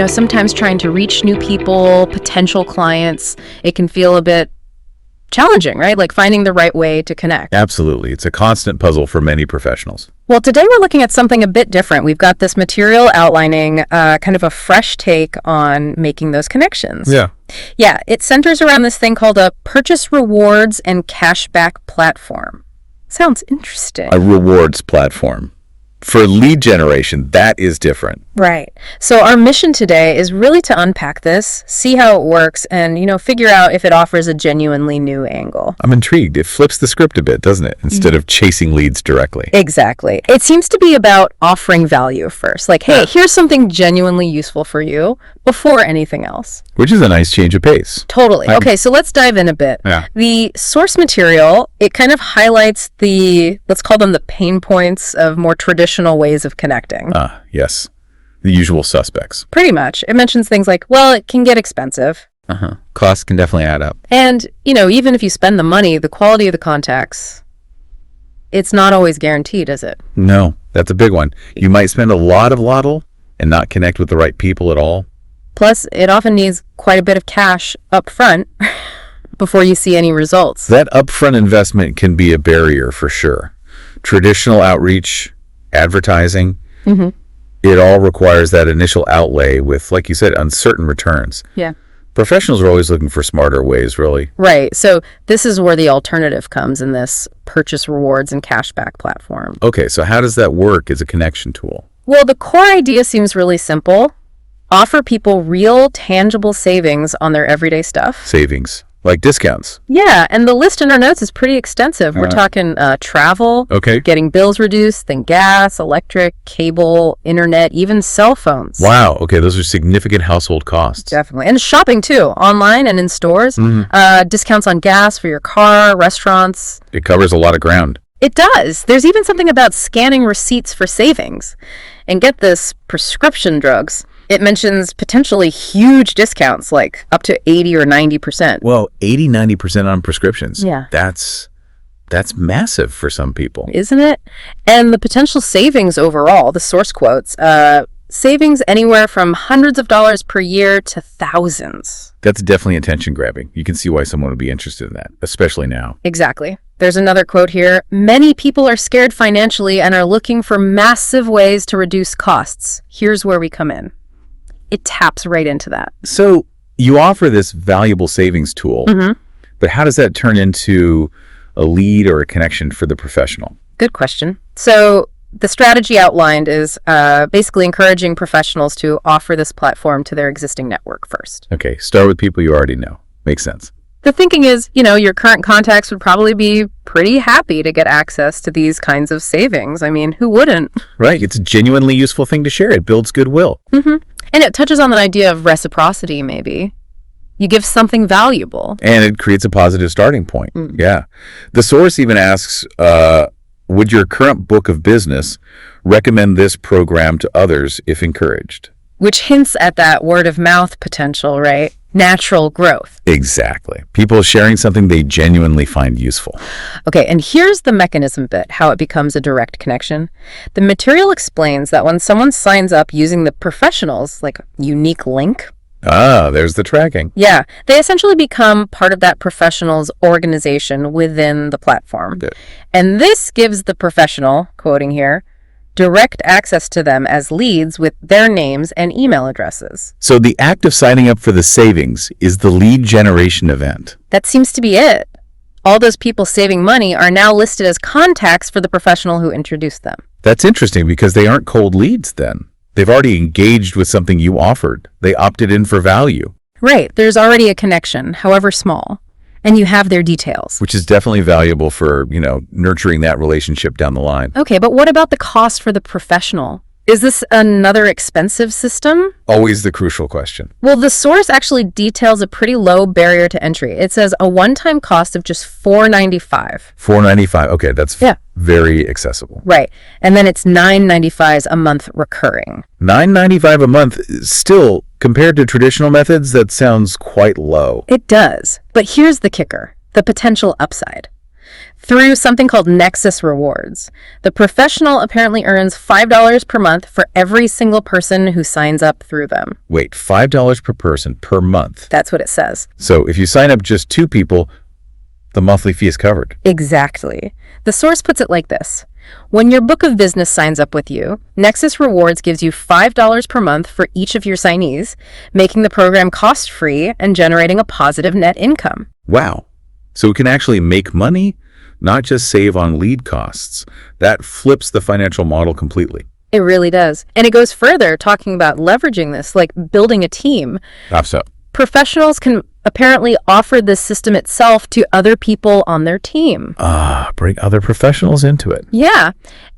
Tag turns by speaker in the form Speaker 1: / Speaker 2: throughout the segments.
Speaker 1: sometimes trying to reach new people, potential clients, it can feel a bit challenging, right? Like finding the right way to connect.
Speaker 2: Absolutely. It's a constant puzzle for many professionals.
Speaker 1: Well, today we're looking at something a bit different. We've got this material outlining kind of a fresh take on making those connections. Yeah, it centers around this thing called a purchase rewards and cashback platform. Sounds interesting.
Speaker 2: A rewards platform. For lead generation, that is different.
Speaker 1: Right. So our mission today is really to unpack this, see how it works, and, figure out if it offers a genuinely new angle.
Speaker 2: I'm intrigued. It flips the script a bit, doesn't it? Instead of chasing leads directly.
Speaker 1: Exactly. It seems to be about offering value first. Like, hey, here's something genuinely useful for you before anything else.
Speaker 2: Which is a nice change of pace.
Speaker 1: Totally. Okay, so let's dive in a bit. The source material, it kind of highlights let's call them the pain points of more traditional ways of connecting.
Speaker 2: Yes. The usual suspects.
Speaker 1: Pretty much. It mentions things like, well, it can get expensive.
Speaker 2: Costs can definitely add up.
Speaker 1: And, even if you spend the money, the quality of the contacts, it's not always guaranteed, is it?
Speaker 2: No, that's a big one. You might spend a lot of lotl and not connect with the right people at all.
Speaker 1: Plus, it often needs quite a bit of cash up front before you see any results.
Speaker 2: That upfront investment can be a barrier for sure. Traditional outreach, advertising, it all requires that initial outlay with, like you said, uncertain returns.
Speaker 1: Yeah.
Speaker 2: Professionals are always looking for smarter ways, really.
Speaker 1: Right. So this is where the alternative comes in this purchase rewards and cashback platform.
Speaker 2: Okay, so how does that work as a connection tool?
Speaker 1: Well, the core idea seems really simple. Offer people real, tangible savings on their everyday stuff.
Speaker 2: Savings. Like discounts.
Speaker 1: Yeah, and the list in our notes is pretty extensive. We're talking travel, getting bills reduced, then gas, electric, cable, internet, even cell phones.
Speaker 2: Wow, okay, those are significant household costs.
Speaker 1: Definitely. And shopping too, online and in stores. Discounts on gas for your car, restaurants.
Speaker 2: It covers a lot of ground.
Speaker 1: It does. There's even something about scanning receipts for savings. And get this, prescription drugs. It mentions potentially huge discounts, like up to 80 or 90%.
Speaker 2: Well, 80, 90% on prescriptions.
Speaker 1: Yeah.
Speaker 2: That's massive for some people.
Speaker 1: Isn't it? And the potential savings overall, the source quotes, savings anywhere from hundreds of dollars per year to thousands.
Speaker 2: That's definitely attention grabbing. You can see why someone would be interested in that, especially now.
Speaker 1: Exactly. There's another quote here. Many people are scared financially and are looking for massive ways to reduce costs. Here's where we come in. It taps right into that.
Speaker 2: So you offer this valuable savings tool, but how does that turn into a lead or a connection for the professional?
Speaker 1: Good question. So the strategy outlined is basically encouraging professionals to offer this platform to their existing network first.
Speaker 2: Okay, start with people you already know. Makes sense.
Speaker 1: The thinking is, your current contacts would probably be pretty happy to get access to these kinds of savings. I mean, who wouldn't?
Speaker 2: Right. It's a genuinely useful thing to share. It builds goodwill.
Speaker 1: And it touches on the idea of reciprocity, maybe. You give something valuable.
Speaker 2: And it creates a positive starting point. Yeah. The source even asks, would your current book of business recommend this program to others if encouraged?
Speaker 1: Which hints at that word of mouth potential, right? Natural growth.
Speaker 2: Exactly. People sharing something they genuinely find useful.
Speaker 1: Okay, and here's the mechanism bit, how it becomes a direct connection. The material explains that when someone signs up using the professional's, unique link.
Speaker 2: There's the tracking.
Speaker 1: Yeah, they essentially become part of that professional's organization within the platform.
Speaker 2: Good.
Speaker 1: And this gives the professional, quoting here, direct access to them as leads with their names and email addresses.
Speaker 2: So the act of signing up for the savings is the lead generation event.
Speaker 1: That seems to be it. All those people saving money are now listed as contacts for the professional who introduced them.
Speaker 2: That's interesting because they aren't cold leads then. They've already engaged with something you offered. They opted in for value.
Speaker 1: Right. There's already a connection, however small. And you have their details.
Speaker 2: Which is definitely valuable for, nurturing that relationship down the line.
Speaker 1: Okay, but what about the cost for the professional? Is this another expensive system?
Speaker 2: Always the crucial question.
Speaker 1: Well, the source actually details a pretty low barrier to entry. It says a one-time cost of just $4.95.
Speaker 2: $4.95. Okay, that's very accessible.
Speaker 1: Right. And then it's $9.95 a month recurring.
Speaker 2: $9.95 a month, still, compared to traditional methods, that sounds quite low.
Speaker 1: It does. But here's the kicker, the potential upside. through something called Nexus rewards. The professional apparently earns $5 per month for every single person who signs up through them.
Speaker 2: Wait, $5 per person per month?
Speaker 1: That's what it says.
Speaker 2: So if you sign up just 2 people, the monthly fee is covered.
Speaker 1: Exactly. The source puts it like this. When your book of business signs up with you, Nexus Rewards gives you $5 per month for each of your signees, making the program cost-free and generating a positive net income.
Speaker 2: Wow. So we can actually make money, not just save on lead costs. That flips the financial model completely.
Speaker 1: It really does. And it goes further, talking about leveraging this, like building a team.
Speaker 2: So.
Speaker 1: Professionals can apparently offer this system itself to other people on their team.
Speaker 2: Bring other professionals into it.
Speaker 1: Yeah.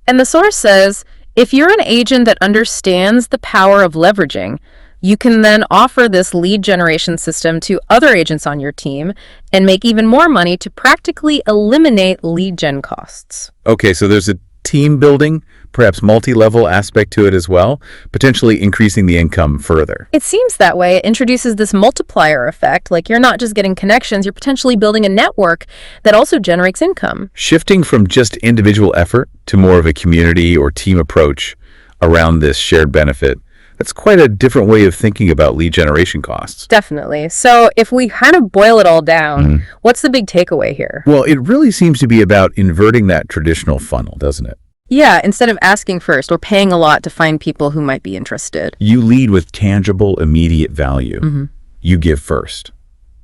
Speaker 1: And the source says, if you're an agent that understands the power of leveraging, you can then offer this lead generation system to other agents on your team and make even more money to practically eliminate lead gen costs.
Speaker 2: Okay, so there's a team building, perhaps multi-level aspect to it as well, potentially increasing the income further.
Speaker 1: It seems that way. It introduces this multiplier effect, like you're not just getting connections, you're potentially building a network that also generates income.
Speaker 2: Shifting from just individual effort to more of a community or team approach around this shared benefit, that's quite a different way of thinking about lead generation costs.
Speaker 1: Definitely. So if we kind of boil it all down, what's the big takeaway here?
Speaker 2: Well, it really seems to be about inverting that traditional funnel, doesn't it?
Speaker 1: Yeah, instead of asking first or paying a lot to find people who might be interested.
Speaker 2: You lead with tangible, immediate value. You give first.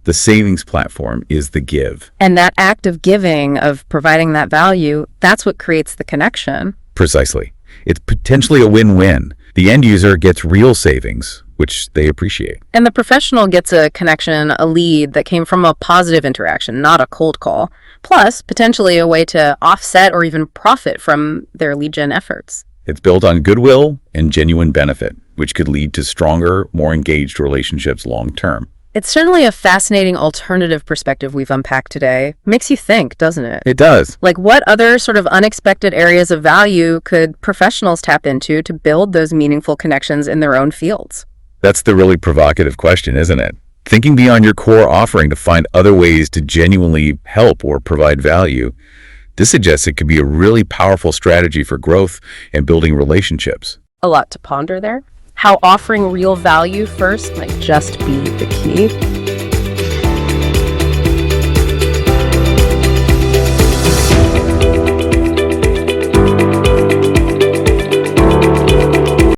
Speaker 2: The savings platform is the give.
Speaker 1: And that act of giving, of providing that value, that's what creates the connection.
Speaker 2: Precisely. It's potentially a win-win. The end user gets real savings, which they appreciate.
Speaker 1: And the professional gets a connection, a lead that came from a positive interaction, not a cold call. Plus, potentially a way to offset or even profit from their lead gen efforts.
Speaker 2: It's built on goodwill and genuine benefit, which could lead to stronger, more engaged relationships long-term.
Speaker 1: It's certainly a fascinating alternative perspective we've unpacked today. Makes you think, doesn't it?
Speaker 2: It does.
Speaker 1: Like, what other sort of unexpected areas of value could professionals tap into to build those meaningful connections in their own fields?
Speaker 2: That's the really provocative question, isn't it? Thinking beyond your core offering to find other ways to genuinely help or provide value, this suggests it could be a really powerful strategy for growth and building relationships.
Speaker 1: A lot to ponder there. How offering real value first might just be the key.